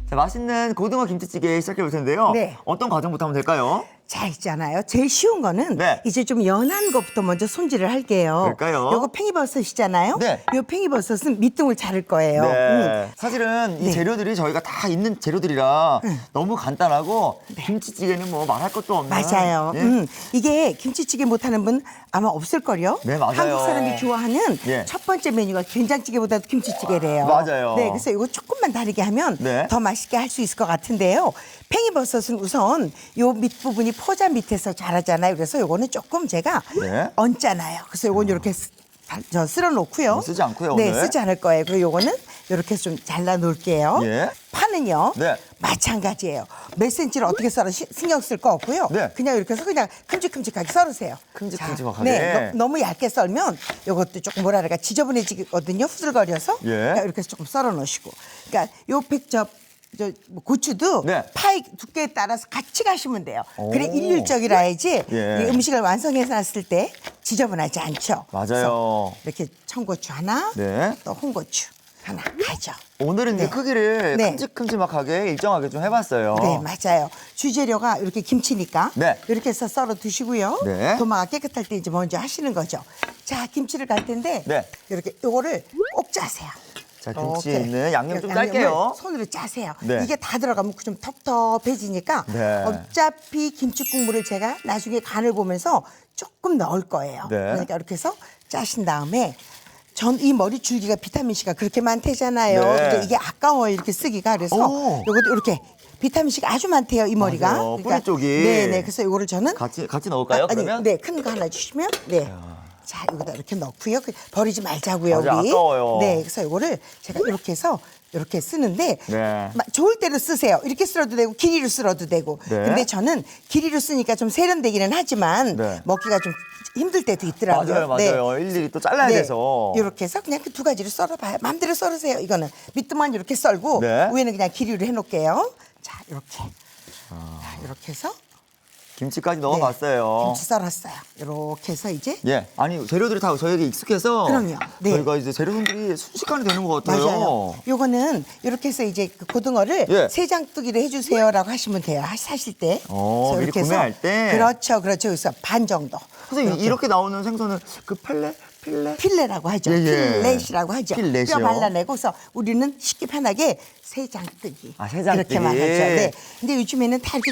자, 맛있는 고등어 김치찌개 시작해 볼 텐데요. 네. 어떤 과정부터 하면 될까요? 자, 있잖아요. 제일 쉬운 거는 네. 이제 좀 연한 것부터 먼저 손질을 할게요. 그럴까요? 요거 팽이버섯이잖아요. 네. 요 팽이버섯은 밑둥을 자를 거예요. 네. 사실은 이 네. 재료들이 저희가 다 있는 재료들이라 너무 간단하고 김치찌개는 뭐 말할 것도 없는. 맞아요. 예. 이게 김치찌개 못하는 분 아마 없을걸요? 네, 맞아요. 한국 사람이 좋아하는 예. 첫 번째 메뉴가 된장찌개보다도 김치찌개래요. 맞아요. 네, 그래서 이거 조금만 다르게 하면 네. 더 맛있게 할 수 있을 것 같은데요. 팽이버섯은 우선 요 밑부분이 포자 밑에서 자라잖아요. 그래서 요거는 조금 제가 네. 얹잖아요. 그래서 요건 이렇게 쓸어 놓고요. 쓰지 않고요, 네, 오늘. 쓰지 않을 거예요. 그리고 요거는 이렇게 좀 잘라 놓을게요. 예. 파는요. 네. 마찬가지예요. 몇 센치를 어떻게 썰어 신경 쓸 거 없고요. 네. 그냥 이렇게 해서 그냥 큼직큼직하게 썰으세요. 큼직큼직하게. 네, 너무 얇게 썰면 이것도 조금 뭐라 그럴까 지저분해지거든요. 후들거려서. 예. 그러니까 이렇게 해서 조금 썰어 놓으시고. 그러니까 요 뭐 고추도 네. 파의 두께에 따라서 같이 가시면 돼요. 그래 오. 일률적이라야지 예. 이 음식을 완성해서 놨을 때 지저분하지 않죠. 맞아요. 그래서 이렇게 청고추 하나, 네. 또 홍고추 하나 가죠. 오늘은 이제 네. 크기를 네. 큼직큼직하게 일정하게 좀 해봤어요. 네, 맞아요. 주재료가 이렇게 김치니까 네. 이렇게 해서 썰어 두시고요. 네. 도마가 깨끗할 때 이제 먼저 하시는 거죠. 자, 김치를 갈 텐데 네. 이렇게 요거를 꼭 짜세요. 자, 김치에 이렇게. 있는 양념 좀 양념을 짤게요. 손으로 짜세요. 네. 이게 다 들어가면 좀 텁텁해지니까 네. 어차피 김치 국물을 제가 나중에 간을 보면서 조금 넣을 거예요. 네. 그러니까 이렇게 해서 짜신 다음에 전 이 머리 줄기가 비타민 C가 그렇게 많대잖아요. 네. 근데 이게 아까워요 이렇게 쓰기가. 그래서 오. 요것도 이렇게 비타민 C가 아주 많대요 이 머리가. 맞아요. 뿌리 쪽이. 네네. 그래서 요거를 저는 같이 넣을까요? 아니, 그러면? 네, 큰 거 하나 주시면 네. 자, 여기다 이렇게 넣고요. 버리지 말자고요, 맞아요, 우리. 아까워요. 네, 그래서 이거를 제가 이렇게 해서 이렇게 쓰는데 네. 좋을 대로 쓰세요. 이렇게 쓸어도 되고 길이로 쓸어도 되고. 네. 근데 저는 길이로 쓰니까 좀 세련되기는 하지만 네. 먹기가 좀 힘들 때도 있더라고요. 맞아요. 일일이 또 잘라야 돼서. 이렇게 해서 그냥 그 두 가지를 썰어봐요. 마음대로 썰으세요. 이거는 밑도만 이렇게 썰고 네. 위에는 그냥 길이로 해놓을게요. 자, 이렇게. 자, 이렇게 해서 김치까지 넣어봤어요. 김치 썰었어요. 이렇게 해서 이제 예, 아니 재료들이 다 저에게 익숙해서 그럼요. 네. 저희가 이제 재료 손질이 순식간에 되는 것 같아요. 맞아요. 요거는 이렇게 해서 이제 그 고등어를 예. 세 장뜨기를 해주세요라고 하시면 돼요. 사실 때. 그래서 미리 이렇게 해서 구매할 때? 그렇죠. 그래서 반 정도. 선생님 이렇게 나오는 생선은 그 필레? 필레라고 하죠. 예, 예. 필렛이라고 하죠. 필렛이요? 뼈 발라내고 그래서 우리는 쉽게 편하게 세 장뜨기. 아, 세 장뜨기. 이렇게만 하죠. 네. 근데 요즘에는 다 이렇게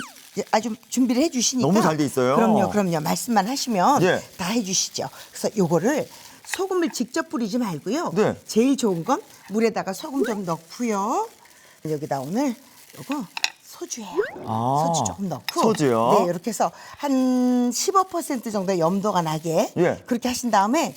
아주 준비를 해주시니까 너무 잘 돼 있어요. 그럼요. 말씀만 하시면 예. 다 해주시죠. 그래서 요거를 소금을 직접 뿌리지 말고요. 네. 제일 좋은 건 물에다가 소금 좀 넣고요. 여기다 오늘 요거 소주예요. 아, 소주 조금 넣고. 소주요? 네, 이렇게 해서 한 15% 정도 염도가 나게 예. 그렇게 하신 다음에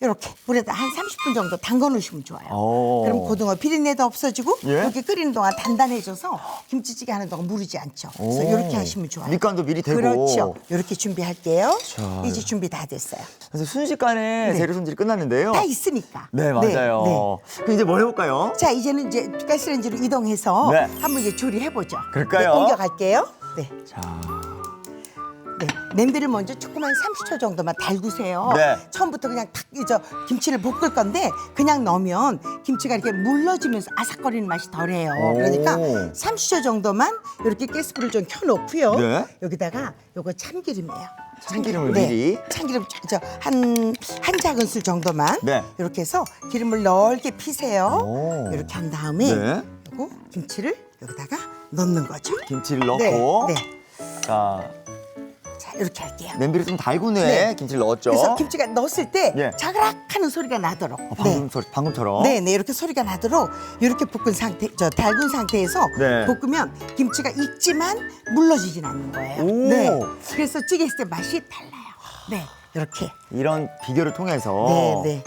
이렇게 물에다 한 30분 정도 담궈 놓으시면 좋아요. 오. 그럼 고등어 비린내도 없어지고 예? 이렇게 끓이는 동안 단단해져서 김치찌개 하는 동안 무르지 않죠. 그래서 오. 이렇게 하시면 좋아요. 밑간도 미리 되고. 그렇죠. 이렇게 준비할게요. 자. 이제 준비 다 됐어요. 그래서 순식간에 네. 재료 손질이 끝났는데요. 다 있으니까. 네, 맞아요. 그럼 이제 뭘 해볼까요? 자, 이제는 이제 가스레인지로 이동해서 네. 한번 이제 조리해 보죠. 그럴까요? 네, 옮겨갈게요. 네. 자, 네. 냄비를 먼저 조그만 30초 정도만 달구세요. 네. 처음부터 그냥 탁 이저 김치를 볶을 건데 그냥 넣으면 김치가 이렇게 물러지면서 아삭거리는 맛이 덜해요. 오. 그러니까 30초 정도만 이렇게 가스불을 좀 켜놓고요. 네. 여기다가 요거 참기름이에요. 참기름을 네. 미리. 참기름 한 작은술 정도만 네. 이렇게 해서 기름을 넓게 피세요. 오. 이렇게 한 다음에 네. 요거 김치를 여기다가 넣는 거죠. 김치를 넣고. 네. 자, 자, 이렇게 할게요. 냄비를 좀 달군 후에 네. 김치를 넣었죠. 그래서 김치가 넣었을 때 예. 자그락 하는 소리가 나도록. 방금처럼. 네, 이렇게 소리가 나도록 이렇게 볶은 상태, 달군 상태에서 네. 볶으면 김치가 익지만 물러지진 않는 거예요. 오. 네. 그래서 찌개 했을 때 맛이 달라요. 네, 이렇게. 이런 비결을 통해서. 네.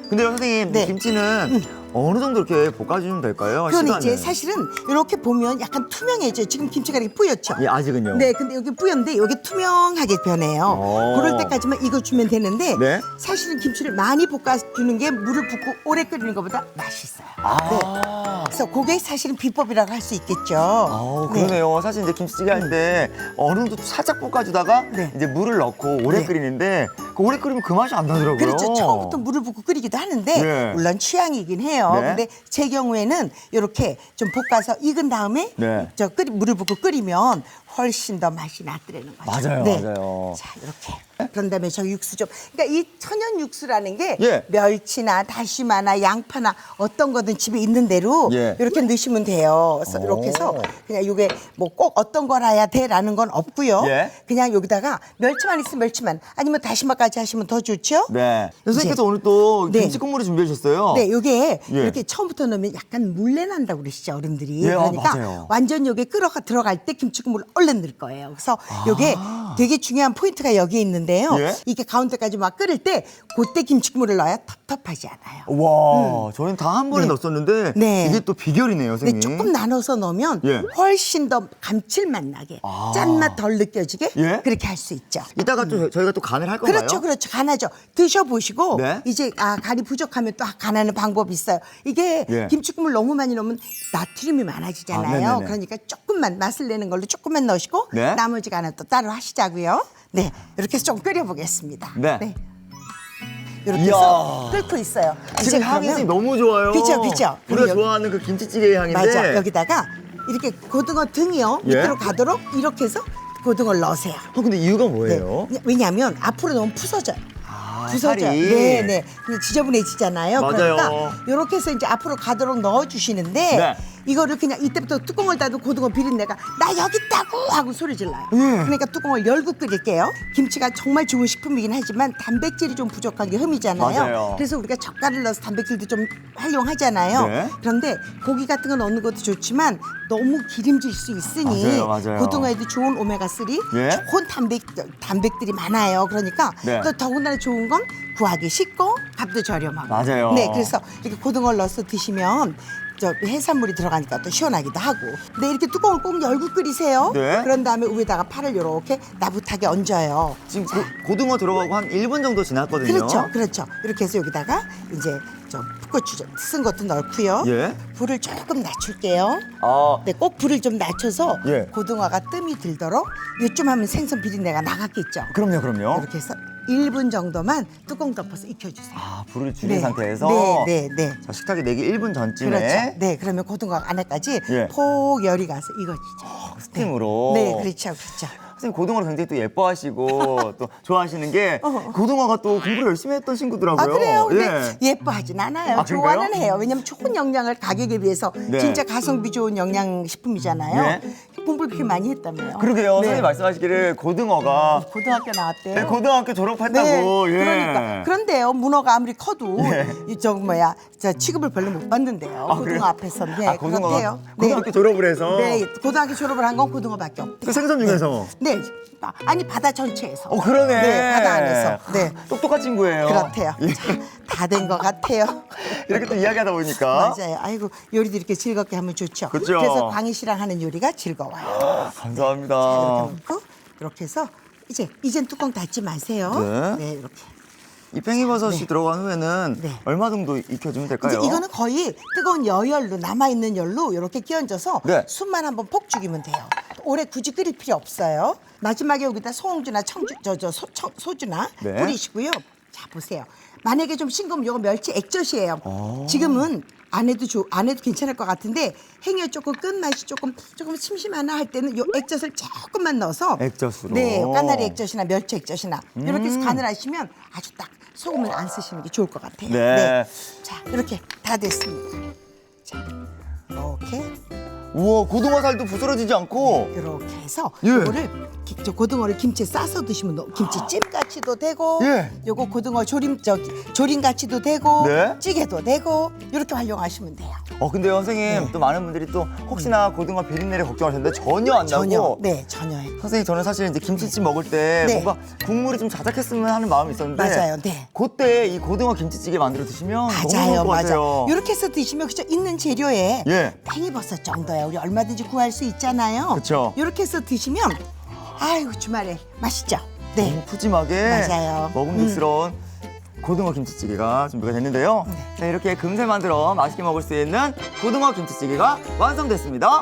근데 선생님 네. 김치는 어느 정도 이렇게 볶아주면 될까요? 그러니 이제 시간은? 사실은 이렇게 보면 약간 투명해져요. 지금 김치가 이렇게 뿌옇죠? 예, 아직은요. 네, 근데 여기 뿌연데 여기 투명하게 변해요. 오. 그럴 때까지만 익어주면 되는데 네. 사실은 김치를 많이 볶아주는 게 물을 붓고 오래 끓이는 것보다 맛있어요. 아. 그래서 그게 사실은 비법이라고 할 수 있겠죠. 그러네요. 사실 이제 김치찌개 할 때 어느 정도 살짝 볶아주다가 네. 이제 물을 넣고 오래 네. 끓이는데 그 오래 끓이면 끓이면 그 맛이 안 나더라고요. 그렇죠. 처음부터 물을 붓고 끓이기도 하는데 네. 물론 취향이긴 해요. 네. 근데 제 경우에는 이렇게 좀 볶아서 익은 다음에 네. 물을 붓고 끓이면 훨씬 더 맛이 나더라는 거죠. 맞아요, 네. 맞아요. 자, 이렇게. 그런 다음에 저 육수 좀. 그러니까 이 천연 육수라는 게 예. 멸치나 다시마나 양파나 어떤 거든 집에 있는 대로 예. 이렇게 넣으시면 돼요. 그래서 이렇게 해서 그냥 이게 뭐 꼭 어떤 거라야 돼라는 건 없고요. 예. 그냥 여기다가 멸치만 있으면 멸치만 아니면 다시마까지 하시면 더 좋죠. 네. 선생님께서 이제- 오늘 또 네. 김치 국물을 준비해 주셨어요. 네, 요게 예. 이렇게 처음부터 넣으면 약간 물내 난다고 그러시죠, 어른들이. 예, 그러니까 맞아요. 완전 요게 들어갈 때 김치국물을 얼른 넣을 거예요. 그래서 요게 되게 중요한 포인트가 여기에 있는데요. 예? 이게 가운데까지 막 끓일 때 그때 김치국물을 넣어야 텁텁하지 않아요. 와, 저는 다 한 번에 네. 넣었었는데 네. 이게 또 비결이네요, 근데 선생님. 조금 나눠서 넣으면 예. 훨씬 더 감칠맛 나게 짠맛 덜 느껴지게 예? 그렇게 할 수 있죠. 이따가 또 저희가 또 간을 할 건가요? 그렇죠, 그렇죠. 간하죠. 드셔보시고 네. 이제 간이 부족하면 또 간하는 방법이 있어요. 이게 예. 김치국물 너무 많이 넣으면 나트륨이 많아지잖아요. 네네네. 그러니까 조금만 맛을 내는 걸로 조금만 넣으시고 네. 나머지 간은 또 따로 하시자고요. 네, 이렇게 해서 좀 끓여보겠습니다. 네. 이렇게 이야. 해서 끓고 있어요. 이제 지금 향이 그러면- 선생님 너무 좋아요. 그죠, 그죠. 우리가 그럼 여기- 좋아하는 그 김치찌개의 향인데. 맞아. 여기다가 이렇게 고등어 등이요. 예. 밑으로 가도록 이렇게 해서 고등어를 넣으세요. 근데 이유가 뭐예요? 네. 왜냐하면 앞으로 너무 부서져요. 부서져. 살이. 네, 네. 그냥 지저분해지잖아요. 맞아요. 그러니까 이렇게 해서 이제 앞으로 가도록 넣어주시는데 네. 이거를 그냥 이때부터 뚜껑을 닫고 고등어 비린내가 나 여기 있다고 하고 소리 질러요. 예. 그러니까 뚜껑을 열고 끓일게요. 김치가 정말 좋은 식품이긴 하지만 단백질이 좀 부족한 게 흠이잖아요. 맞아요. 그래서 우리가 젓갈을 넣어서 단백질도 좀 활용하잖아요. 네. 그런데 고기 같은 거 넣는 것도 좋지만 너무 기름질 수 있으니 맞아요, 맞아요. 고등어에도 좋은 오메가3 예. 좋은 단백들이 많아요. 그러니까 네. 또 더군다나 좋은 건 구하기 쉽고 값도 저렴하고. 맞아요. 네, 그래서 이렇게 고등어를 넣어서 드시면 저 해산물이 들어가니까 또 시원하기도 하고. 네, 이렇게 뚜껑을 꼭 열고 끓이세요. 네. 그런 다음에 위에다가 파를 이렇게 나붓하게 얹어요. 지금 고등어 들어가고 한 1분 정도 지났거든요. 그렇죠, 그렇죠. 이렇게 해서 여기다가 이제 저 풋고추 쓴 것도 넣고요. 예. 불을 조금 낮출게요. 아, 네, 꼭 불을 좀 낮춰서 예. 고등어가 뜸이 들도록 요쯤 하면 생선 비린내가 나갔겠죠. 그럼요. 이렇게 해서 1분 정도만 뚜껑 덮어서 익혀주세요. 아, 불을 줄인 네. 상태에서 네. 자, 식탁에 내기 1분 전쯤에 그렇죠. 네, 그러면 고등어 안에까지 예. 폭 열이 가서 익어지죠. 스팀으로. 네, 그렇죠. 선생님 고등어를 굉장히 또 예뻐하시고 또 좋아하시는 게 고등어가 또 공부를 열심히 했던 친구더라고요. 아, 그래요? 근데 예. 예뻐하진 않아요. 아, 그런가요? 좋아는 해요. 왜냐면 좋은 영양을 가격에 비해서 네. 진짜 가성비 좋은 영양식품이잖아요. 네. 공부를 그렇게 많이 했다며요. 그러게요. 네. 선생님 말씀하시기를 고등어가 고등학교 나왔대요. 네, 고등학교 졸업했다고. 네, 예. 그러니까 그런데요 문어가 아무리 커도 예. 저 취급을 별로 못 받는데요. 아, 고등어 그래요? 앞에서는 네, 아, 고등어가 그렇대요. 고등학교 졸업을 해서 네, 고등학교 졸업을 한 건 고등어밖에 없대요. 그 생선 중에서 네, 아니 바다 전체에서. 그러네. 네, 바다 안에서. 네, 똑똑한 친구예요. 그렇대요. 예. 다 된 것 같아요. 이렇게 또 이야기하다 보니까 맞아요. 아이고 요리도 이렇게 즐겁게 하면 좋죠. 그렇죠. 래서 광희 씨랑 하는 요리가 즐거워요. 감사합니다. 이렇게 놓고 이렇게 해서 이젠 뚜껑 닫지 마세요. 네. 이렇게. 이 팽이버섯이 들어간 후에는 네. 얼마 정도 익혀주면 될까요? 이제 이거는 거의 뜨거운 여열로 남아있는 열로 이렇게 끼얹어서 네. 숨만 한번 폭 죽이면 돼요. 오래 굳이 끓일 필요 없어요. 마지막에 여기다 소홍주나 소주나 네. 뿌리시고요. 자 보세요. 만약에 좀 싱거우면 이거 멸치 액젓이에요. 지금은 안 해도 괜찮을 것 같은데 행여 조금 끝맛이 조금 심심하나 할 때는 요 액젓을 조금만 넣어서 액젓으로. 네, 까나리 액젓이나 멸치 액젓이나 이렇게 해서 간을 하시면 아주 딱 소금을 안 쓰시는 게 좋을 것 같아요. 네. 자, 이렇게 다 됐습니다. 자, 이렇게 우와, 고등어 살도 부스러지지 않고. 이렇게 해서 예. 이거를 저 고등어를 김치에 싸서 드시면 김치찜같이도 되고 예. 요거 고등어 조림같이도 되고 네. 찌개도 되고 이렇게 활용하시면 돼요. 근데요, 선생님, 또 많은 분들이 또 혹시나 고등어 비린내를 걱정하셨는데 전혀 안 나고. 전혀요. 선생님, 저는 사실 이제 김치찜 먹을 때 네. 뭔가 국물이 좀 자작했으면 하는 마음이 있었는데. 맞아요, 네. 그때 이 고등어 김치찌개 만들어 드시면 너무 좋을 맞아요, 것 같아요. 이렇게 해서 드시면 그죠 있는 재료에 예. 팽이버섯 정도야 우리 얼마든지 구할 수 있잖아요. 그쵸. 이렇게 해서 드시면 아이고 주말에 맛있죠. 네. 너무 푸짐하게 맞아요. 먹음직스러운 고등어 김치찌개가 준비가 됐는데요. 자, 이렇게 금세 만들어 맛있게 먹을 수 있는 고등어 김치찌개가 완성됐습니다.